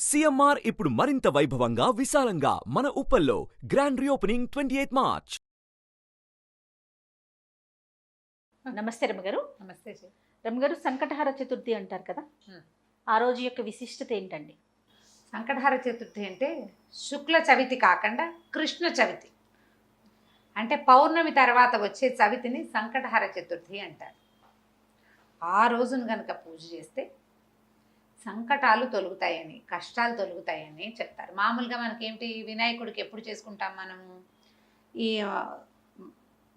CMR ఇప్పుడు మరింత వైభవంగా విశాలంగా మన ఉప్పల్లో గ్రాండ్ రీఓపెనింగ్ 28 మార్చ్. నమస్తే రమ్మగారు. నమస్తే జీ. రమ్మగారు, సంకటహార చతుర్థి అంటారు కదా, ఆ రోజు యొక్క విశిష్టత ఏంటండి? సంకటహార చతుర్థి అంటే శుక్ల చవితి కాకుండా కృష్ణ చవితి, అంటే పౌర్ణమి తర్వాత వచ్చే చవితిని సంకటహార చతుర్థి అంటారు. ఆ రోజును కనుక పూజ చేస్తే సంకటాలు తొలుగుతాయని, కష్టాలు తొలుగుతాయని చెప్తారు. మామూలుగా మనకేమిటి, వినాయకుడికి ఎప్పుడు చేసుకుంటాం మనము? ఈ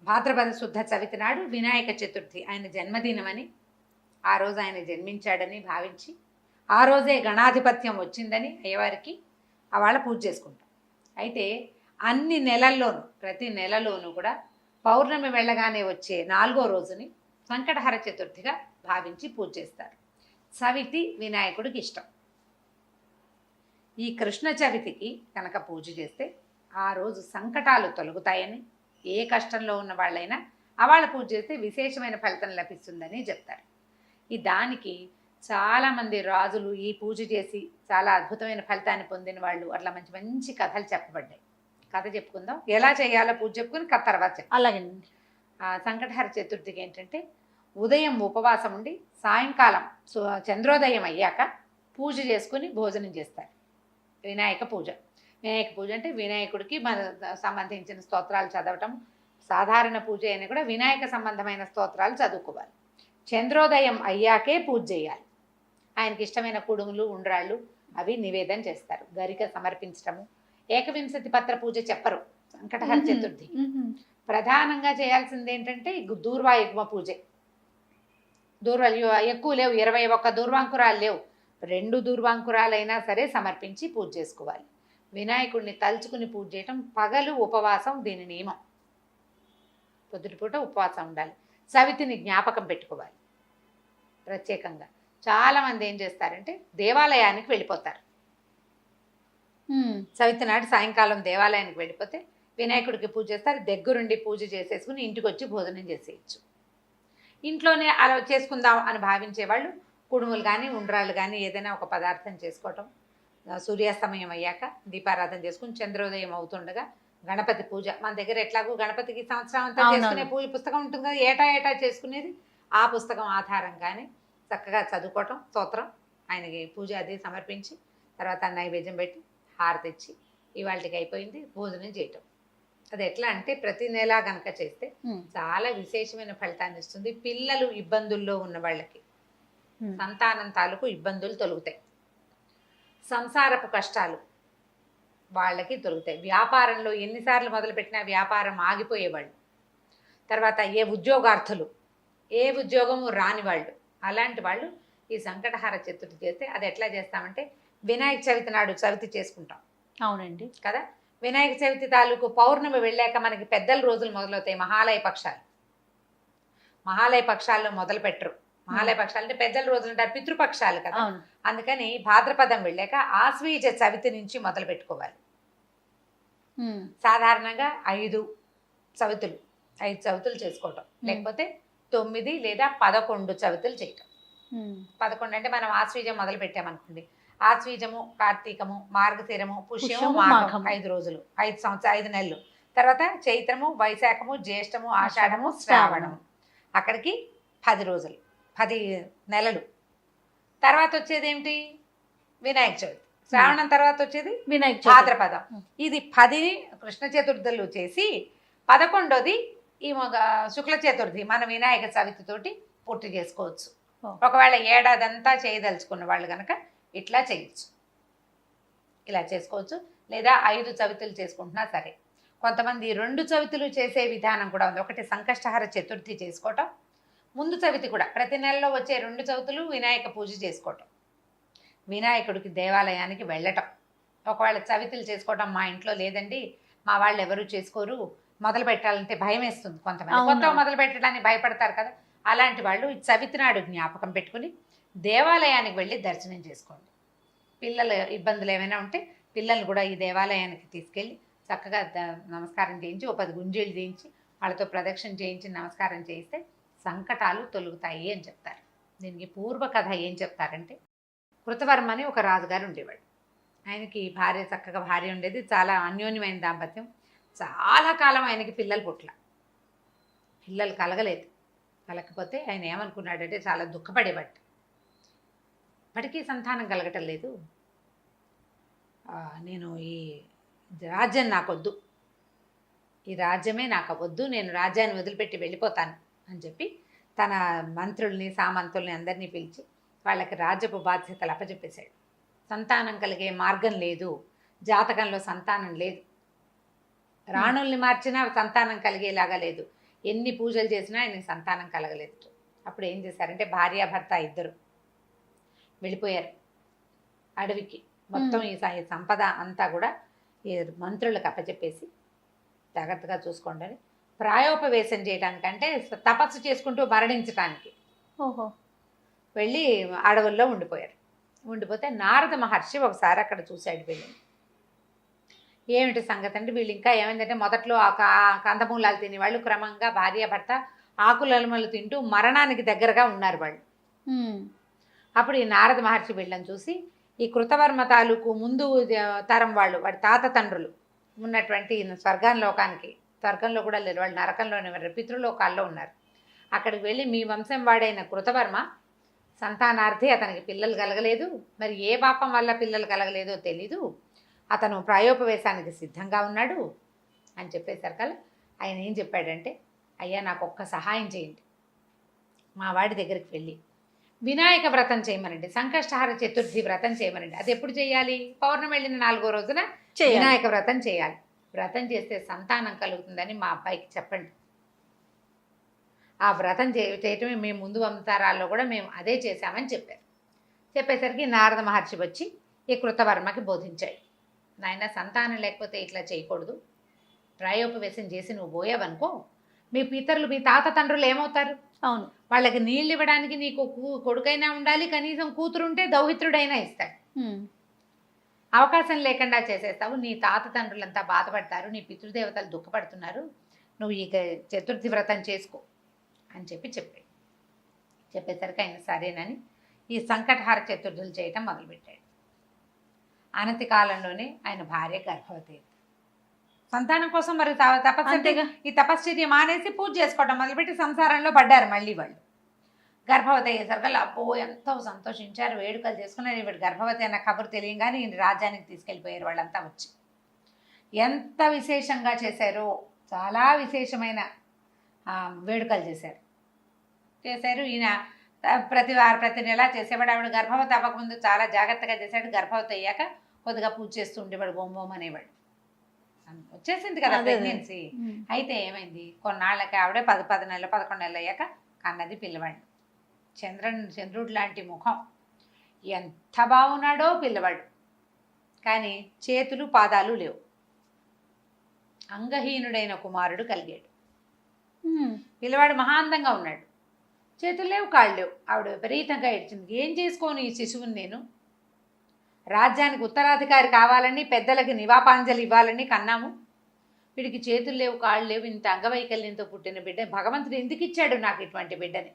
భాద్రపద శుద్ధ చవితి నాడు వినాయక చతుర్థి ఆయన జన్మదినమని, ఆ రోజు ఆయన జన్మించాడని భావించి ఆ రోజే గణాధిపత్యం వచ్చిందని అయ్యవారికి వాళ్ళ పూజ చేసుకుంటాం. అయితే అన్ని నెలల్లోనూ, ప్రతి నెలలోనూ కూడా పౌర్ణమి వెళ్ళగానే వచ్చే 4వ రోజుని సంకటహర చతుర్థిగా భావించి పూజ చేస్తారు. చవితి వినాయకుడికి ఇష్టం. ఈ కృష్ణ చవితికి కనుక పూజ చేస్తే ఆ రోజు సంకటాలు తొలగుతాయని, ఏ కష్టంలో ఉన్న వాళ్ళైనా వాళ్ళ పూజ చేస్తే విశేషమైన ఫలితం లభిస్తుందని చెప్తారు. ఈ దానికి చాలామంది రాజులు ఈ పూజ చేసి చాలా అద్భుతమైన ఫలితాన్ని పొందిన వాళ్ళు, అట్లా మంచి మంచి కథలు చెప్పబడ్డాయి. కథ చెప్పుకుందాం, ఎలా చేయాలో పూజ చెప్పుకుని కథ తర్వాత చెప్తాం. అలాగేనండి. సంకటహర చతుర్థికి ఏంటంటే ఉదయం ఉపవాసం ఉండి సాయంకాలం చంద్రోదయం అయ్యాక పూజ చేసుకుని భోజనం చేస్తారు. వినాయక పూజ. వినాయక పూజ అంటే వినాయకుడికి మన సంబంధించిన స్తోత్రాలు చదవటం. సాధారణ పూజ అయినా కూడా వినాయక సంబంధమైన స్తోత్రాలు చదువుకోవాలి. చంద్రోదయం అయ్యాకే పూజ చేయాలి. ఆయనకి ఇష్టమైన కుడుములు, ఉండ్రాళ్ళు అవి నివేదన చేస్తారు. గరిక సమర్పించటము. ఏకవింశతి పత్ర పూజ చెప్పరు సంకటహర చతుర్థి. ప్రధానంగా చేయాల్సింది ఏంటంటే దూర్వాయుగ్మ పూజే. ఎక్కువ లేవు, 21 దూర్వాంకురాలు లేవు. 2 దూర్వాంకురాలైనా సరే సమర్పించి పూజ చేసుకోవాలి. వినాయకుడిని తలుచుకుని పూజ చేయటం. పగలు ఉపవాసం దీని నియమం. పొద్దుటిపూట ఉపవాసం ఉండాలి. చవితిని జ్ఞాపకం పెట్టుకోవాలి ప్రత్యేకంగా. చాలామంది ఏం చేస్తారంటే దేవాలయానికి వెళ్ళిపోతారు. చవితి నాడు సాయంకాలం దేవాలయానికి వెళ్ళిపోతే వినాయకుడికి పూజ చేస్తారు. దగ్గరుండి పూజ చేసేసుకుని ఇంటికి వచ్చి భోజనం చేసేయచ్చు. ఇంట్లోనే అలా చేసుకుందాం అని భావించేవాళ్ళు కుడుములు కానీ, ఉండ్రాళ్ళు కానీ ఏదైనా ఒక పదార్థం చేసుకోవటం. సూర్యాస్తమయం అయ్యాక దీపారాధన చేసుకుని చంద్రోదయం అవుతుండగా గణపతి పూజ. మన దగ్గర ఎట్లాగో గణపతికి సంవత్సరం అంతా చేసుకునే పూజ పుస్తకం ఉంటుంది కదా, ఏటా చేసుకునేది. ఆ పుస్తకం ఆధారంగానే చక్కగా చదువుకోవటం, స్తోత్రం, ఆయనకి పూజ అది సమర్పించి తర్వాత నైవేద్యం పెట్టి హారతి ఇచ్చి ఇవాళకి అయిపోయింది భోజనం చేయటం. అది ఎట్లా అంటే ప్రతి నెల కనుక చేస్తే చాలా విశేషమైన ఫలితాన్ని ఇస్తుంది. పిల్లలు ఇబ్బందుల్లో ఉన్న వాళ్ళకి సంతానం తాలూకు ఇబ్బందులు తొలుగుతాయి. సంసారపు కష్టాలు వాళ్ళకి తొలుగుతాయి. వ్యాపారంలో ఎన్నిసార్లు మొదలుపెట్టినా వ్యాపారం ఆగిపోయేవాళ్ళు, తర్వాత ఉద్యోగార్థులు, ఏ ఉద్యోగము రాని వాళ్ళు, అలాంటి వాళ్ళు ఈ సంకటహార చతుర్థి చేస్తే, అది ఎట్లా చేస్తామంటే వినాయక చవితి నాడు చవితి చేసుకుంటాం. అవునండి కదా. వినాయక చవితి తాలూకు పౌర్ణమి వెళ్ళాక మనకి పెద్దల రోజులు మొదలవుతాయి. మహాలయ పక్షాలు. మహాలయ పక్షాల్లో మొదలు పెట్టరు. మహాలయ పక్షాలు అంటే పెద్దల రోజులు అంటారు, పితృపక్షాలు కదా. అందుకని భాద్రపదం వెళ్ళాక ఆశ్వీజ చవితి నుంచి మొదలు పెట్టుకోవాలి. సాధారణంగా 5 చవితులు చేసుకోవటం, లేకపోతే 9 లేదా 11 చవితులు చేయటం. 11 అంటే మనం ఆశ్వీజం మొదలు పెట్టామనుకోండి, ఆశ్వీజము, కార్తీకము, మార్గశిరము, పుష్యము, మాఘం 5 రోజులు, 5 నెలలు. తర్వాత చైత్రము, వైశాఖము, జ్యేష్టము, ఆషాఢము, శ్రావణము, అక్కడికి 10 రోజులు, 10 నెలలు. తర్వాత వచ్చేది ఏమిటి? వినాయక చవితి. శ్రావణం తర్వాత వచ్చేది వినాయక భాద్రపదం. ఇది 10 కృష్ణ చతుర్థులు చేసి 11వది ఈ శుక్ల చతుర్థి మన వినాయక చవితితోటి పూర్తి చేసుకోవచ్చు. ఒకవేళ ఏడాదంతా చేయదలుచుకున్న వాళ్ళు కనుక ఇట్లా చేయొచ్చు, ఇలా చేసుకోవచ్చు. లేదా 5 చవితులు చేసుకుంటున్నా సరే. కొంతమంది 2 చవితులు చేసే విధానం కూడా ఉంది. ఒకటి సంకష్టహర చతుర్థి చేసుకోవటం, ముందు చవితి కూడా ప్రతి నెలలో వచ్చే 2 చవితులు వినాయక పూజ చేసుకోవటం, వినాయకుడికి దేవాలయానికి వెళ్ళటం. ఒకవేళ చవితులు చేసుకోవటం మా ఇంట్లో లేదండి, మా వాళ్ళు ఎవరు చేసుకోరు, మొదలు పెట్టాలంటే భయం వేస్తుంది, కొంతమంది కొత్తగా మొదలు పెట్టడానికి భయపడతారు కదా, అలాంటి వాళ్ళు ఈ చవితి నాడు జ్ఞాపకం పెట్టుకుని దేవాలయానికి వెళ్ళి దర్శనం చేసుకోండి. పిల్లల ఇబ్బందులు ఏమైనా ఉంటే పిల్లల్ని కూడా ఈ దేవాలయానికి తీసుకెళ్ళి చక్కగా నమస్కారం చేయించి, 10 గుంజీలు చేయించి వాళ్ళతో ప్రదక్షిణ చేయించి నమస్కారం చేయిస్తే సంకటాలు తొలుగుతాయి అని చెప్తారు. దీనికి పూర్వ కథ ఏం చెప్తారంటే, కృతవర్మ అని ఒక రాజుగారు ఉండేవాడు. ఆయనకి భార్య చక్కగా భార్య ఉండేది, చాలా అన్యోన్యమైన దాంపత్యం. చాలా కాలం ఆయనకి పిల్లలు పుట్ల, పిల్లలు కలగలేదు. కలగకపోతే ఆయన ఏమనుకున్నాడంటే చాలా దుఃఖపడేవాడు. ఇప్పటికీ సంతానం కలగటం లేదు, నేను ఈ రాజ్యం నాకొద్దు, ఈ రాజ్యమే నాకు వద్దు, నేను రాజ్యాన్ని వదిలిపెట్టి వెళ్ళిపోతాను అని చెప్పి తన మంత్రుల్ని సామంతుల్ని అందరినీ పిలిచి వాళ్ళకి రాజ్యపు బాధ్యతలు అప్పచెప్పేశాడు. సంతానం కలిగే మార్గం లేదు, జాతకంలో సంతానం లేదు, రాణుల్ని మార్చినా సంతానం కలిగేలాగా లేదు, ఎన్ని పూజలు చేసినా ఆయనకి సంతానం కలగలేదు. అప్పుడు ఏం చేశారంటే భార్యాభర్త ఇద్దరు వెళ్ళిపోయారు అడవికి. మొత్తం ఈ సంపద అంతా కూడా ఈ మంత్రులకు అప్పచెప్పేసి జాగ్రత్తగా చూసుకోండి అని, ప్రాయోపవేశం చేయడానికంటే తపస్సు చేసుకుంటూ మరణించడానికి ఓహో వెళ్ళి అడవుల్లో ఉండిపోయారు. ఉండిపోతే నారద మహర్షి ఒకసారి అక్కడ చూశాడు వీళ్ళని. ఏమిటి సంగతి అంటే, వీళ్ళు ఇంకా ఏమైందంటే మొదట్లో కందమూలాలు తినేవాళ్ళు క్రమంగా భార్యాభర్త ఆకులలమలు తింటూ మరణానికి దగ్గరగా ఉన్నారు వాళ్ళు. అప్పుడు ఈ నారద మహర్షి వీళ్ళని చూసి, ఈ కృతవర్మ తాలూకు ముందు తరం వాళ్ళు, వాడి తాత తండ్రులు ఉన్నటువంటి స్వర్గంలో కూడా లేరు, వాళ్ళు నరకంలోనే ఉన్నారు, పితృలోకాల్లో ఉన్నారు. అక్కడికి వెళ్ళి మీ వంశం వాడైన కృతవర్మ సంతానార్థి, అతనికి పిల్లలు కలగలేదు, మరి ఏ పాపం వల్ల పిల్లలు కలగలేదో తెలీదు, అతను ప్రాయోపవేశానికి సిద్ధంగా ఉన్నాడు అని చెప్పేసరికి ఆయన ఏం చెప్పాడంటే, అయ్యా నాకు ఒక్క సహాయం చేయండి, మా వాడి దగ్గరికి వెళ్ళి వినాయక వ్రతం చేయమనండి, సంకష్టహార చతుర్థి వ్రతం చేయమనండి. అది ఎప్పుడు చేయాలి? పౌర్ణమి వెళ్ళిన 4వ రోజున వినాయక వ్రతం చేయాలి. వ్రతం చేస్తే సంతానం కలుగుతుందని మా అబ్బాయికి చెప్పండి. ఆ వ్రతం చేయటమే మేము ముందు వంతరాల్లో కూడా మేము అదే చేశామని చెప్పారు. చెప్పేసరికి నారద మహర్షి వచ్చి ఈ కృతవర్మకి బోధించాడు, నాయన సంతానం లేకపోతే ఇట్లా చేయకూడదు, ప్రాయోపవేశం చేసి నువ్వు పోయావనుకో మీ పితరులు మీ తాత తండ్రులు ఏమవుతారు? అవును, వాళ్ళకి నీళ్ళు ఇవ్వడానికి నీకు కొడుకైనా ఉండాలి, కనీసం కూతురుంటే దౌహిత్రుడైనా ఇస్తాడు. అవకాశం లేకుండా చేసేస్తావు, నీ తాత తండ్రులంతా బాధపడతారు, నీ పితృదేవతలు దుఃఖపడుతున్నారు, నువ్వు ఇక చతుర్థి వ్రతం చేసుకో అని చెప్పాడు. చెప్పేసరికి ఆయన సరేనని ఈ సంకటహార చతుర్థులు చేయటం మొదలుపెట్టాడు. అనతి కాలంలోనే ఆయన భార్య గర్భవతి. సంతానం కోసం మరి తపస్సు, ఈ తపశ్చర్య మానేసి పూజ చేసుకోవటం మొదలుపెట్టి సంసారంలో పడ్డారు మళ్ళీ వాళ్ళు. గర్భవతి అయ్యేసరికి అబ్బో ఎంతో సంతోషించారు, వేడుకలు చేసుకున్నారు. ఈవిడ గర్భవతి అన్న కబురు తెలియగానే ఈయన రాజ్యానికి తీసుకెళ్ళిపోయారు వాళ్ళంతా వచ్చి. ఎంత విశేషంగా చేశారో, చాలా విశేషమైన వేడుకలు చేశారు. ఈయన ప్రతి నెల చేసేవాడు. ఆవిడ గర్భవతి అవ్వకముందు చాలా జాగ్రత్తగా చేశాడు, గర్భవతి అయ్యాక కొద్దిగా పూజ చేస్తూ ఉండేవాడు, బొమ్మోమ్ అనేవాడు. వచ్చేసింది కదా ప్రెగ్నెన్సీ. అయితే ఏమైంది, కొన్నాళ్ళకి ఆవిడే 10 నెలలు 11 నెలలు అయ్యాక కన్నది పిల్లవాడు. చంద్రుడు లాంటి ముఖం, ఎంత బాగున్నాడో పిల్లవాడు, కానీ చేతులు పాదాలు లేవు. అంగహీనుడైన కుమారుడు కలిగాడు. పిల్లవాడు మహాందంగా ఉన్నాడు, చేతులు లేవు, కాళ్ళు లేవు. ఆవిడ విపరీతంగా ఏడ్చింది, ఏం చేసుకోను ఈ శిశువుని నేను, రాజ్యానికి ఉత్తరాధికారి కావాలని పెద్దలకి నివాపాంజలి ఇవ్వాలని కన్నాము, వీడికి చేతులు లేవు కాళ్ళు లేవు, ఇంత అంగవైకల్యంతో పుట్టిన బిడ్డ భగవంతుడు ఎందుకు ఇచ్చాడు నాకు ఇటువంటి బిడ్డని,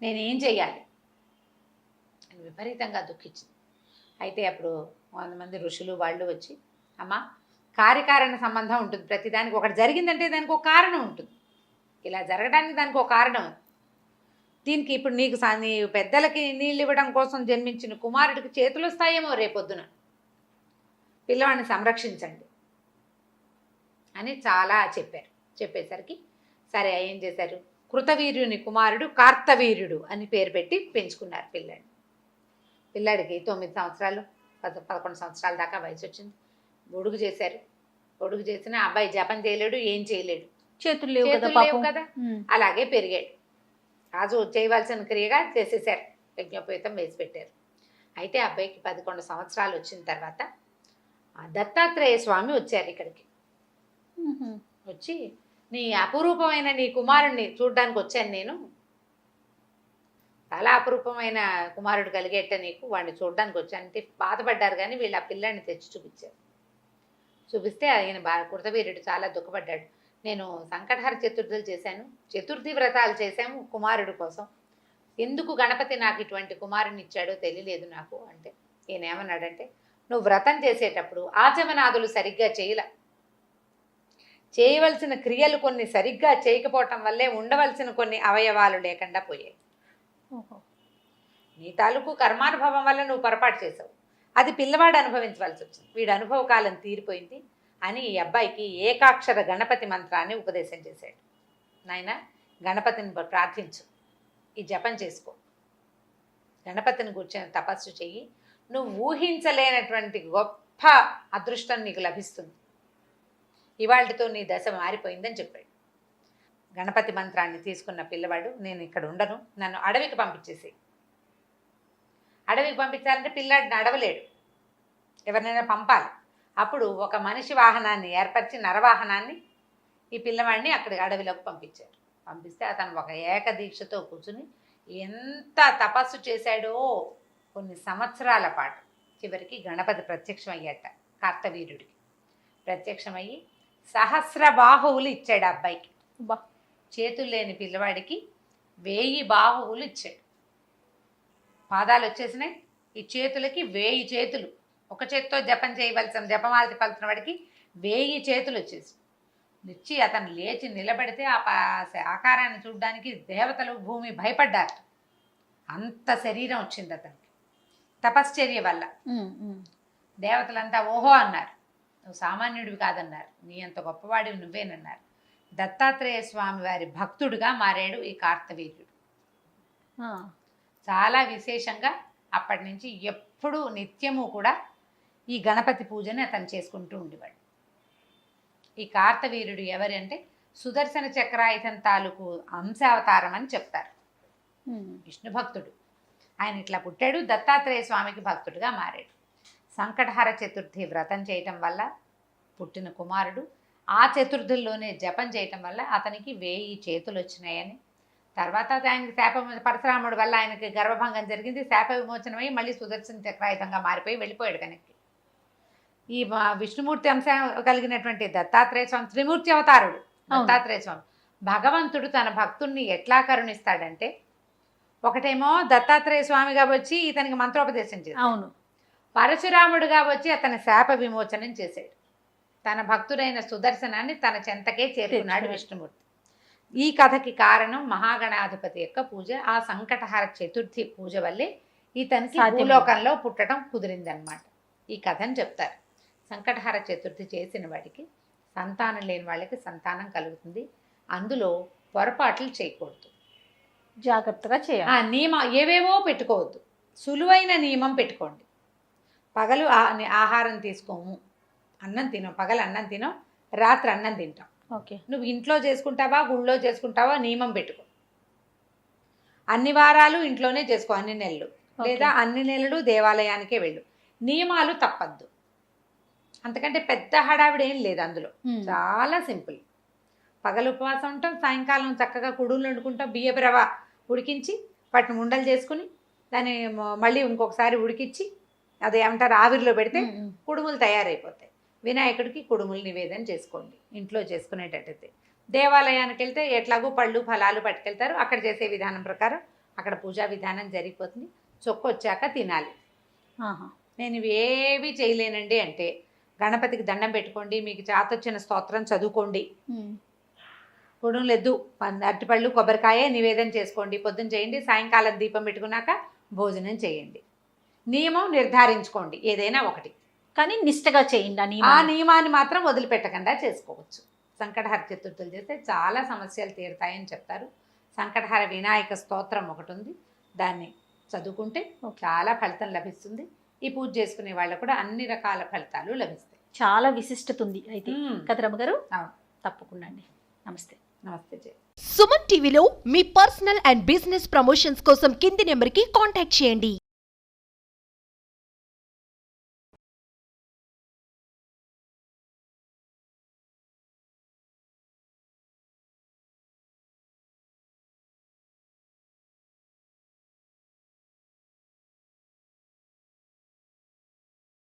నేనేం చెయ్యాలి అని విపరీతంగా దుఃఖించింది. అయితే అప్పుడు 100 మంది ఋషులు వాళ్ళు వచ్చి, అమ్మ కార్యకారణ సంబంధం ఉంటుంది, ప్రతిదానికి ఒకటి జరిగిందంటే దానికి ఒక కారణం ఉంటుంది, ఇలా జరగడానికి దానికి ఒక కారణం. దీనికి ఇప్పుడు నీకు నీ పెద్దలకి నీళ్ళు ఇవ్వడం కోసం జన్మించిన కుమారుడికి చేతులు వస్తాయేమో రేపొద్దున, పిల్లవాడిని సంరక్షించండి అని చాలా చెప్పారు. చెప్పేసరికి సరే ఏం చేశారు, కృతవీర్యుని కుమారుడు కార్తవీర్యుడు అని పేరు పెట్టి పెంచుకున్నారు పిల్లాడిని. పిల్లాడికి 9 సంవత్సరాలు 11 సంవత్సరాల దాకా వయసు వచ్చింది. గొడుగు చేశారు. గొడుగు చేసిన అబ్బాయి జపం చేయలేడు, ఏం చేయలేడు, చేతులు లేవు కదా. అలాగే పెరిగాడు. రాజు చేయవలసిన క్రియగా చేసేసారు, యజ్ఞోపేతం వేసి పెట్టారు. అయితే అబ్బాయికి 11 సంవత్సరాలు వచ్చిన తర్వాత దత్తాత్రేయ స్వామి వచ్చారు ఇక్కడికి. వచ్చి నీ అపురూపమైన నీ కుమారుడిని చూడ్డానికి వచ్చాను నేను, చాలా అపురూపమైన కుమారుడు కలిగేట నీకు, వాడిని చూడడానికి వచ్చానంటే బాధపడ్డారు. కానీ వీళ్ళు ఆ పిల్లాడిని తెచ్చి చూపించారు. చూపిస్తే ఆయన కృతవీర్యుడు చాలా దుఃఖపడ్డాడు. నేను సంకటహార చతుర్థులు చేశాను, చతుర్థి వ్రతాలు చేశాము కుమారుడు కోసం, ఎందుకు గణపతి నాకు ఇటువంటి కుమారుని ఇచ్చాడో తెలియలేదు నాకు అంటే, ఈయన ఏమన్నాడంటే నువ్వు వ్రతం చేసేటప్పుడు ఆచమనాదులు సరిగ్గా చేయవలసిన క్రియలు కొన్ని సరిగ్గా చేయకపోవటం వల్లే ఉండవలసిన కొన్ని అవయవాలు లేకుండా పోయాయి. ఓహో. నీ తాలూకు కర్మానుభవం వల్ల నువ్వు పొరపాటు చేసావు, అది పిల్లవాడు అనుభవించవలసి వచ్చింది. వీడు అనుభవ కాలం తీరిపోయింది అని ఈ అబ్బాయికి ఏకాక్షర గణపతి మంత్రాన్ని ఉపదేశం చేశాడు. నాయన, గణపతిని ప్రార్థించు, ఈ జపం చేసుకో, గణపతిని కూర్చొని తపస్సు చెయ్యి, నువ్వు ఊహించలేనటువంటి గొప్ప అదృష్టం నీకు లభిస్తుంది, ఇవాళతో నీ దశ మారిపోయిందని చెప్పాడు. గణపతి మంత్రాన్ని తీసుకున్న పిల్లవాడు, నేను ఇక్కడ ఉండను, నన్ను అడవికి పంపించేసి. అడవికి పంపించాలంటే పిల్లాడిని అడవలేడు, ఎవరినైనా పంపాలి. అప్పుడు ఒక మనిషి వాహనాన్ని ఏర్పరిచి, నరవాహనాన్ని, ఈ పిల్లవాడిని అక్కడికి అడవిలోకి పంపించారు. పంపిస్తే అతను ఒక ఏకదీక్షతో కూర్చుని ఎంత తపస్సు చేశాడో కొన్ని సంవత్సరాల పాటు. చివరికి గణపతి ప్రత్యక్షమయ్యాట కార్తవీర్యుడికి. ప్రత్యక్షమయ్యి సహస్ర బాహువులు ఇచ్చాడు ఆ అబ్బాయికి. చేతులు లేని పిల్లవాడికి 1000 బాహువులు ఇచ్చాడు. పాదాలు వచ్చేసినాయి, ఈ చేతులకి 1000 చేతులు. ఒక చేతితో జపం చేయవలసిన జపమాలతి పలుతున్న వాడికి 1000 చేతులు వచ్చేసి ఇచ్చి అతను లేచి నిలబడితే ఆ ఆకారాన్ని చూడడానికి దేవతలు భూమి భయపడ్డారు. అంత శరీరం వచ్చింది అతనికి తపశ్చర్య వల్ల. దేవతలంతా ఓహో అన్నారు, నువ్వు సామాన్యుడివి కాదన్నారు, నీ అంత గొప్పవాడివి నువ్వేనన్నారు. దత్తాత్రేయ స్వామి వారి భక్తుడిగా మారాడు ఈ కార్తవీర్యుడు. చాలా విశేషంగా అప్పటి నుంచి ఎప్పుడూ నిత్యము కూడా ఈ గణపతి పూజని అతను చేసుకుంటూ ఉండేవాడు. ఈ కార్తవీర్యుడు ఎవరు అంటే సుదర్శన చక్రాయుధం తాలూకు అంశావతారం అని చెప్తారు. విష్ణు భక్తుడు ఆయన. ఇట్లా పుట్టాడు, దత్తాత్రేయ స్వామికి భక్తుడిగా మారాడు. సంకటహర చతుర్థి వ్రతం చేయటం వల్ల పుట్టిన కుమారుడు. ఆ చతుర్థుల్లోనే జపం చేయటం వల్ల అతనికి 1000 చేతులు వచ్చినాయని. తర్వాత ఆయనకి పరశురాముడు వల్ల ఆయనకి గర్భభంగం జరిగింది, శాప విమోచనమై మళ్ళీ సుదర్శన చక్రాయుధంగా మారిపోయి వెళ్ళిపోయాడు కనుక. ఈ విష్ణుమూర్తి అంశం కలిగినటువంటి దత్తాత్రేయ స్వామి త్రిమూర్తి అవతారుడు. దత్తాత్రేయ స్వామి భగవంతుడు తన భక్తుణ్ణి ఎట్లా కరుణిస్తాడంటే, ఒకటేమో దత్తాత్రేయ స్వామిగా వచ్చి ఇతనికి మంత్రోపదేశం చేశాడు. అవును. పరశురాముడుగా వచ్చి అతని శాప విమోచనం చేశాడు. తన భక్తుడైన సుదర్శనాన్ని తన చెంతకే చేరుకున్నాడు విష్ణుమూర్తి. ఈ కథకి కారణం మహాగణాధిపతి యొక్క పూజ. ఆ సంకటహర చతుర్థి పూజ వల్లే ఇతనికి భూలోకంలో పుట్టడం కుదిరిందనమాట. ఈ కథని చెప్తారు. సంకటహర చతుర్థి చేసిన వాడికి, సంతానం లేని వాళ్ళకి సంతానం కలుగుతుంది. అందులో పొరపాట్లు చేయకూడదు, జాగ్రత్తగా చేయాలి. నియమం ఏవేవో పెట్టుకోవద్దు, సులువైన నియమం పెట్టుకోండి. పగలు ఆహారం తీసుకోము, అన్నం తినం, పగలు అన్నం తినం, రాత్రి అన్నం తింటాం. ఓకే. నువ్వు ఇంట్లో చేసుకుంటావా గుళ్ళో చేసుకుంటావా నియమం పెట్టుకో. అన్ని వారాలు ఇంట్లోనే చేసుకో, అన్ని నెలలు, లేదా అన్ని నెలలు దేవాలయానికే వెళ్ళు. నియమాలు తప్పద్దు. అంతకంటే పెద్ద హడావిడి ఏం లేదు అందులో, చాలా సింపుల్. పగలు ఉపవాసం ఉంటాం, సాయంకాలం చక్కగా కుడుములు వండుకుంటాం, బియ్యపు రవ్వ ఉడికించి వాటిని ఉండలు చేసుకుని దాన్ని మళ్ళీ ఇంకొకసారి ఉడికించి అది ఏమంటారు ఆవిరిలో పెడితే కుడుములు తయారైపోతాయి. వినాయకుడికి కుడుములు నివేదన చేసుకోండి ఇంట్లో చేసుకునేటట్టయితే. దేవాలయానికి వెళ్తే ఎట్లాగో పళ్ళు ఫలాలు పట్టుకెళ్తారు, అక్కడ చేసే విధానం ప్రకారం అక్కడ పూజా విధానం జరిగిపోతుంది. చొక్కొచ్చాక తినాలి. నేను ఇవి ఏవి చేయలేనండి అంటే గణపతికి దండం పెట్టుకోండి, మీకు చాతొచ్చిన స్తోత్రం చదువుకోండి, కుడుములు ఎద్దు, అరటిపళ్ళు కొబ్బరికాయ నివేదన చేసుకోండి, పొద్దున్న చేయండి, సాయంకాలం దీపం పెట్టుకున్నాక భోజనం చేయండి. నియమం నిర్ధారించుకోండి ఏదైనా ఒకటి, కానీ నిష్టగా చేయండి. ఆ నియమాన్ని మాత్రం వదిలిపెట్టకుండా చేసుకోవచ్చు. సంకటహర చతుర్థులు చేస్తే చాలా సమస్యలు తీరుతాయని చెప్తారు. సంకటహర వినాయక స్తోత్రం ఒకటి ఉంది, దాన్ని చదువుకుంటే చాలా ఫలితం లభిస్తుంది. ఈ పూజ చేసుకునే వాళ్ళకు కూడా అన్ని రకాల ఫలితాలు లభిస్తాయి. చాలా విశిష్టత ఉంది అయితే కదా రమ్మగారు? అవును, తప్పకుండా అండి. నమస్తే. నమస్తే జయ. సుమన్ టీవీలో మీ పర్సనల్ అండ్ బిజినెస్ ప్రమోషన్స్ కోసం కింది నెంబర్కి కాంటాక్ట్ చేయండి.